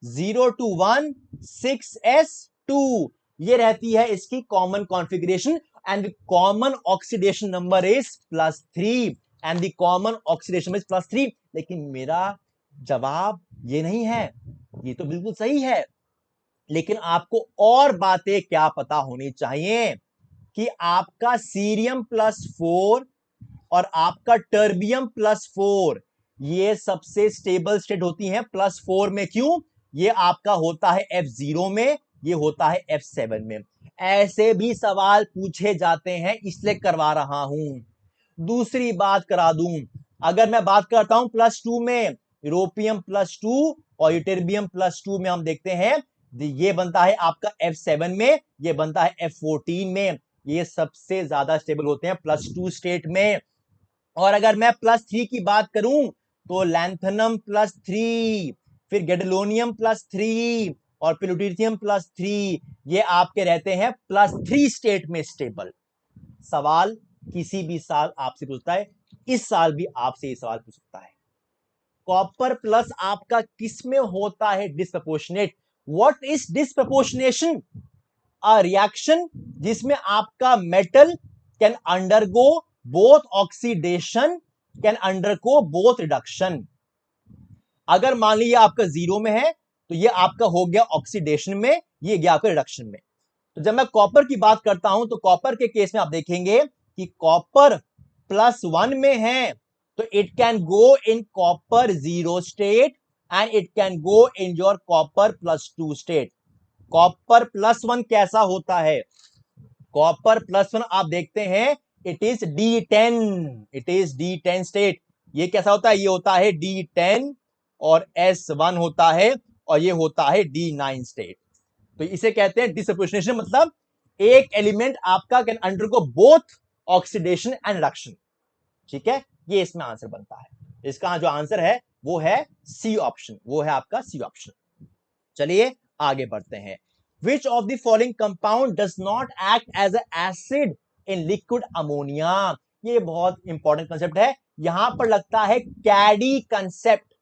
0 to 1, 6s2, ये रहती है इसकी common configuration. And common oxidation number is +3, and the common oxidation is +3। लेकिन मेरा जवाब ये नहीं है, ये तो बिल्कुल सही है, लेकिन आपको और बातें क्या पता होनी चाहिए कि आपका सीरियम +4 और आपका टर्बियम +4 ये सबसे स्टेबल स्टेट होती हैं +4 में। क्यों, ये आपका होता है F0 में, ये होता है F7 में। ऐसे भी सवाल पूछे जाते हैं, इसलिए करवा रहा हूं। दूसरी बात करा दूं, अगर मैं बात करता हूं +2 में, यूरोपियम +2 और यूटेरबियम +2 में हम देखते हैं ये बनता है आपका F7 में, ये बनता है F14 में। ये सबसे ज्यादा स्टेबल होते हैं +2 स्टेट में। और अगर मैं +3 की बात करूं तो लैंथेनम +3, फिर गैडोलिनियम +3 और प्लूटिनियम +3, ये आपके रहते हैं +3 स्टेट में स्टेबल। सवाल किसी भी साल आपसे पूछता है, इस साल भी आपसे ये सवाल पूछ सकता है, कॉपर प्लस आपका किस में होता है disproportionate. What is disproportionation, a reaction जिसमें आपका metal can undergo both oxidation, can undergo both reduction. अगर मान लीजिए आपका 0 में है तो ये आपका हो गया ऑक्सीडेशन में, ये गया आपका रिडक्शन में। तो जब मैं कॉपर की बात करता हूं तो कॉपर के केस में आप देखेंगे कि कॉपर +1 में है तो it can go in copper 0 state and it can go in your copper +2 state. Copper +1 कैसा होता है, कॉपर +1 आप देखते हैं it is D10, it is D10 state. ये कैसा होता है, ये होता है D10 और S1 होता है, और ये होता है D9 स्टेट। तो इसे कहते हैं डिसप्रोपोर्शनेशन, मतलब एक एलिमेंट आपका can undergo both oxidation and reduction. ठीक है, ये इसमें आंसर बनता है। इसका जो आंसर है वो है सी ऑप्शन, वो है आपका सी ऑप्शन। चलिए आगे बढ़ते हैं। Which of the following compound does not act as an acid in liquid ammonia? ये बहुत इंपॉर्टेंट कंसेप्ट है, यहां पर लगता है कैडी कंसेप्ट,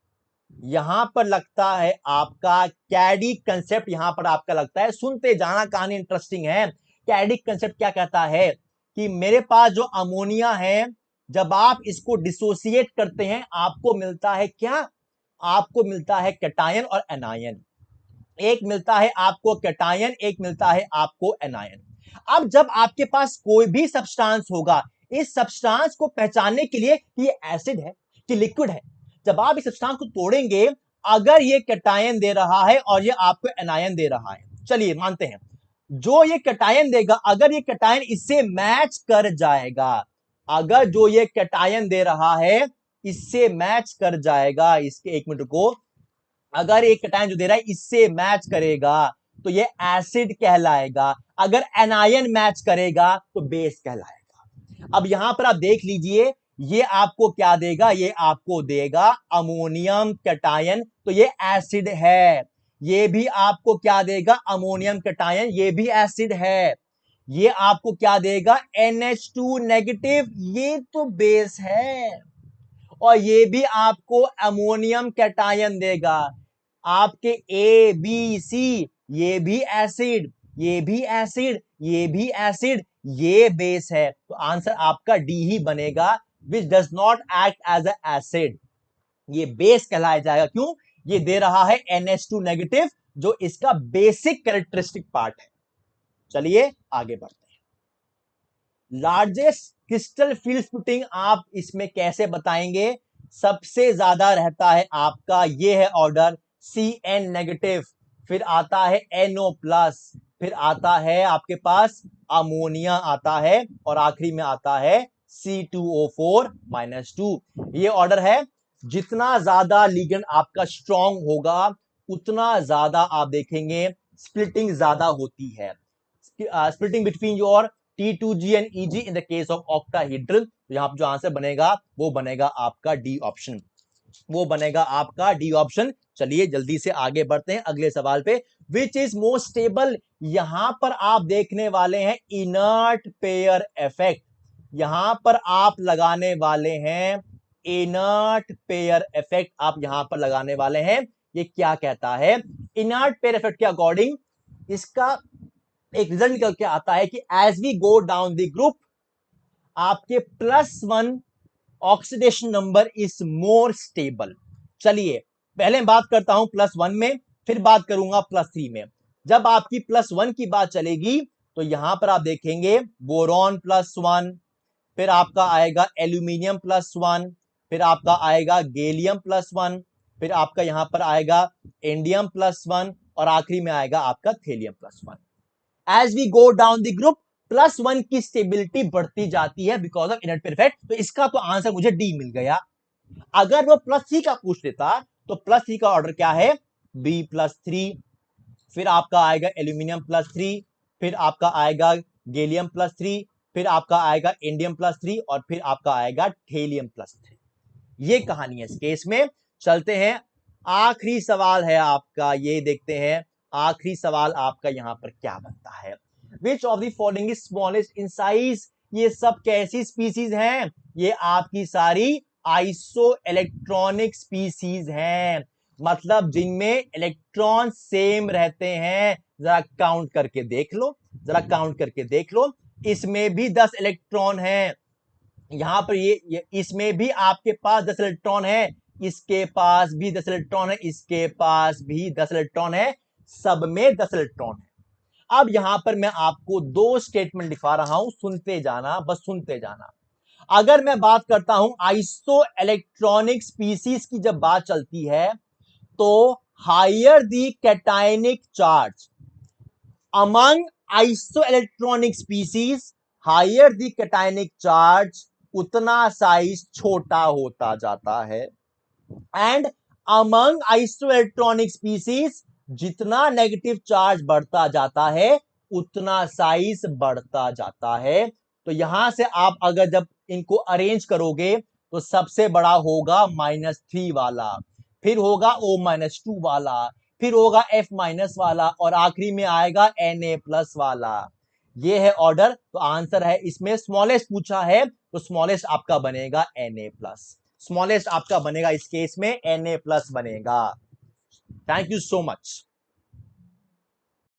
यहां पर लगता है आपका कैडी कंसेप्ट, यहां पर आपका लगता है, सुनते जाना, कहानी इंटरेस्टिंग है। कैडी कंसेप्ट क्या कहता है कि मेरे पास जो अमोनिया है, जब आप इसको डिसोसिएट करते हैं आपको मिलता है क्या, आपको मिलता है कैटायन और एनायन, एक मिलता है आपको कैटायन, एक मिलता है आपको एनायन। अब जब आपके पास कोई भी सब्सटेंस होगा, इस सब्सटेंस को पहचानने के लिए कि ये एसिड है कि लिक्विड है, जब आप इस सब्सटेंस को तोड़ेंगे, अगर ये कैटायन दे रहा है और ये आपको एनायन दे रहा है, चलिए मानते हैं जो ये कैटायन देगा, अगर ये कैटायन इससे मैच कर जाएगा, अगर जो ये कैटायन दे रहा है इससे मैच कर जाएगा, इसके एक मिनट को, अगर एक कैटायन जो दे रहा है इससे मैच करेगा तो ये एसिड कहलाएगा, अगर एनायन मैच करेगा तो बेस कहलाएगा। अब यहां पर आप देख लीजिए, ये आपको क्या देगा, ये आपको देगा अमोनियम कैटायन, तो ये एसिड है। ये भी आपको क्या देगा, अमोनियम कैटायन, ये भी एसिड है। ये आपको क्या देगा, NH2 नेगेटिव, ये तो बेस है। और ये भी आपको अमोनियम कैटायन देगा। आपके ए बी सी, ये भी एसिड, ये भी एसिड, ये भी एसिड, ये बेस है, तो आंसर आपका डी ही बनेगा, which does not act as a acid, ये बेस कहलाया जाएगा। क्यों, ये दे रहा है NH2 नेगेटिव, जो इसका बेसिक कैरेक्टरिस्टिक पार्ट है। चलिए आगे बढ़ते हैं। लार्जेस्ट क्रिस्टल फील्ड स्प्लिटिंग आप इसमें कैसे बताएंगे, सबसे ज्यादा रहता है आपका, ये है ऑर्डर CN नेगेटिव, फिर आता है NO प्लस, फिर आता है आपके पास अमोनिया आता है, और आखिरी में आता है C2O4-2। ये ऑर्डर है। जितना ज्यादा लिगेंड आपका स्ट्रांग होगा, उतना ज्यादा आप देखेंगे स्प्लिटिंग ज्यादा होती है, splitting between your T2G and EG in the case of octahedral. यहां पर जो आंसर बनेगा वो बनेगा आपका डी ऑप्शन, वो बनेगा आपका डी ऑप्शन। चलिए जल्दी से आगे बढ़ते हैं अगले सवाल पे। विच इज मोस्ट स्टेबल, यहां पर आप देखने वाले हैं इनर्ट पेयर इफेक्ट, यहां पर आप लगाने वाले हैं इनर्ट पेयर इफेक्ट, आप यहां पर लगाने वाले हैं। ये क्या कहता है, इनर्ट पेयर इफेक्ट के अकॉर्डिंग इसका एक रिजल्ट निकल के आता है कि as we go down the group, आपके +1 oxidation number is more stable. चलिए पहले बात करता हूं +1 में, फिर बात करूंगा +3 में। जब आपकी +1 की बात चलेगी तो यहां पर आप देखेंगे बोरॉन +1, फिर आपका आएगा एल्यूमिनियम +1, फिर आपका आएगा गैलियम +1, फिर आपका यहां पर आएगा इंडियम +1, और आखिरी में आएगा आपका thallium +1। As we go down the group, +1 की स्टेबिलिटी बढ़ती जाती है because of inert pair effect, तो इसका तो आंसर मुझे डी मिल गया। अगर वो +3 का पूछ लेता तो +3 का ऑर्डर क्या है, B+3, फिर आपका आएगा एल्यूमिनियम +3, फिर आपका आएगा गैलियम +3, फिर आपका आएगा इंडियम +3, और फिर आपका आएगा थेलियम +3। ये कहानी है इस केस में। चलते हैं, आखिरी सवाल है आपका, ये देखते हैं आखिरी सवाल आपका यहां पर क्या बनता है। विच of the following is smallest in size, ये सब कैसी स्पीसीज हैं, ये आपकी सारी आइसो इलेक्ट्रॉनिक स्पीसीज हैं, मतलब जिनमें इलेक्ट्रॉन सेम रहते हैं। जरा काउंट करके देख लो, जरा काउंट करके देख लो, इसमें भी 10 इलेक्ट्रॉन हैं, यहां पर ये इसमें भी आपके पास 10 इलेक्ट्रॉन है, इसके पास भी 10 इलेक्ट्रॉन है, इसके पास भी 10 इलेक्ट्रॉन है, सब में 10 इलेक्ट्रॉन है। अब यहां पर मैं आपको 2 स्टेटमेंट दिखा रहा हूं, सुनते जाना, बस सुनते जाना। अगर मैं बात करता हूं आइसो इलेक्ट्रॉनिक स्पीसीज की, जब बात चलती है तो higher the cationic charge among isoelectronic species, higher the cationic charge, उतना साइज छोटा होता जाता है। And among isoelectronic species, जितना नेगेटिव चार्ज बढ़ता जाता है उतना साइज बढ़ता जाता है। तो यहां से आप अगर जब इनको अरेंज करोगे तो सबसे बड़ा होगा -3 वाला, फिर होगा O-2 वाला, फिर होगा F- वाला, और आखिरी में आएगा Na+ वाला। ये है ऑर्डर। तो आंसर है इसमें स्मॉलेस्ट पूछा है तो स्मॉलेस्ट आपका बनेगा Na+, स्मॉलेस्ट आपका बनेगा इस केस में Na+ बनेगा। Thank you so much.